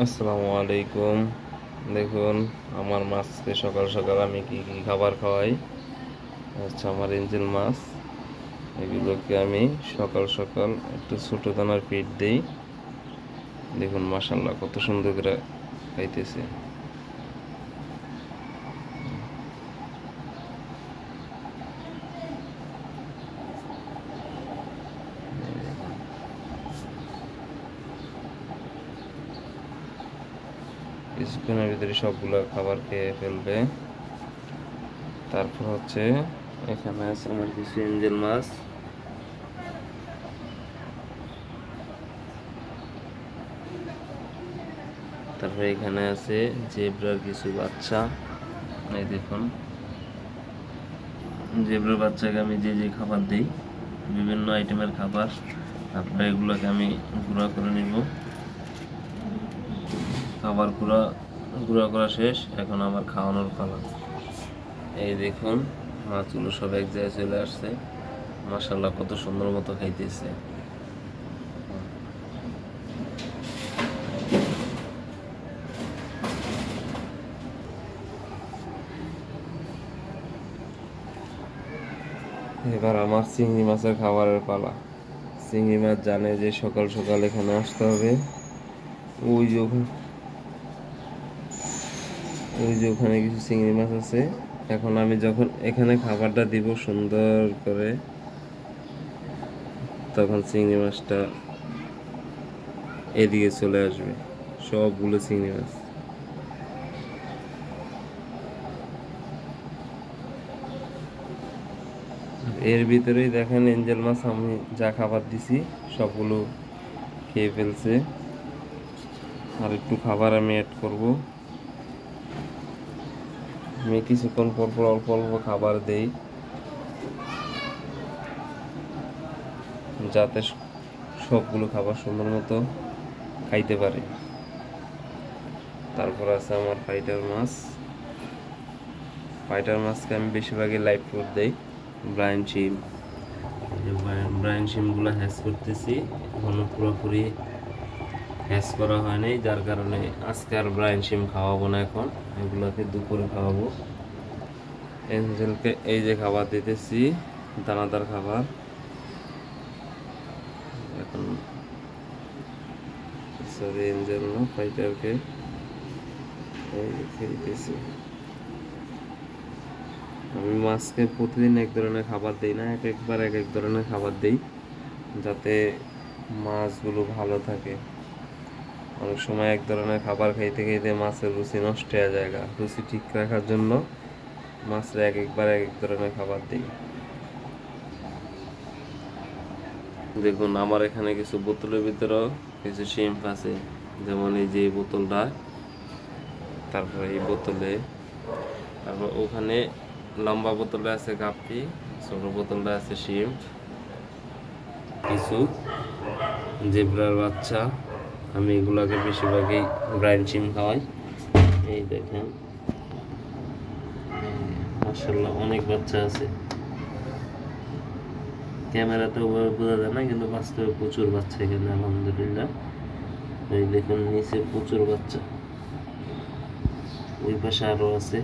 আসসালামু আলাইকুম। দেখুন আমার মাছকে সকাল সকাল আমি কি কি খাবার খাওয়াই। আচ্ছা, আমার এঞ্জেল মাছ এগুলোকে আমি সকাল সকাল একটু ছোট দানার ফিড দেই। দেখুন মাশাআল্লাহ কত সুন্দর করে খাইতেছে। কিছুক্ষণের ভিতরে সবগুলো খাবার খেয়ে ফেলবে। তারপর হচ্ছে এখানে আছে আমার কিছু এঞ্জেল মাছ। তারপরে এখানে আছে জেব্রার কিছু বাচ্চা। এই দেখুন জেব্রার বাচ্চাকে আমি যে যে খাবার দিই, বিভিন্ন আইটেমের খাবার, তারপরে এগুলোকে আমি গুঁড়া করে নিব। খাবার গুঁড়া করা শেষ, এখন আমার খাওয়ানোর পালা। এই দেখুন মাছগুলো সব এক জায়গায় চলে আসছে। মাশাআল্লাহ কত সুন্দর মতো খাইতেছে। এবার আমার চিংড়ি মাছের খাবারের পালা। চিংড়ি মাছ জানে যে সকাল সকাল এখানে আসতে হবে। ওই যে ওখানে কিছু চিংড়ি মাছ আছে। এখন আমি যখন এখানে খাবারটা দিব সুন্দর করে, তখন চিংড়ি মাছটা এদিকে চলে আসবে, সবগুলো চিংড়ি মাছ। এর ভিতরেই দেখেন এঞ্জেল মাছ আমি যা খাবার দিছি সবগুলো খেয়ে ফেলছে। আর একটু খাবার আমি অ্যাড করব। আমি কিছুক্ষণ পর পর অল্প অল্প খাবার দেই, যাতে সবগুলো খাবার সুন্দর মতো খাইতে পারে। তারপর আছে আমার ফাইটার মাছকে আমি বেশিরভাগই লাইভ ফুড দেই। ব্রাইন শিমগুলো হ্যাচ করতেছি, এখনো পুরোপুরি হ্যাচ করা হয়নি, যার কারণে আজকে আর ব্রাইন শিম খাওয়াবো না। এখন এগুলোকে দুপুরে খাওয়াবো। এঞ্জেলকে এই যে খাবার দিতেছি, দানাদার খাবার। এখন সরি এঞ্জেল না, ফাইটারকে খেতেছি। আমি মাছকে প্রতিদিন এক ধরনের খাবার দিই না, একবার এক ধরনের খাবার দিই, যাতে মাছগুলো ভালো থাকে। অনেক সময় এক ধরনের খাবার খাইতে খাইতে মাছের রুচি নষ্ট হয়ে যায়। রুচি ঠিক রাখার জন্য মাছের একবার এক ধরনের খাবার দিই। দেখুন আমার এখানে কিছু বোতলের ভিতরেও কিছু শিম্প আছে, যেমন এই যে বোতলটা, তারপরে এই বোতলে, তারপর ওখানে লম্বা বোতলে আছে গাপ্পি, ছোট বোতলটা আছে শিম্প, কিছু জেব্রার বাচ্চা। আমি এগুলোকে বেশিরভাগই ব্রাইন শিম খাওয়াই। এই দেখেন মাশাআল্লাহ অনেক বাচ্চা আছে। ক্যামেরাতে ওভাবে বোঝা যায় না, কিন্তু বাস্তবে প্রচুর বাচ্চা এখানে আলহামদুলিল্লাহ। এই দেখুন নিচে প্রচুর বাচ্চা, ওই পাশে আরো আছে।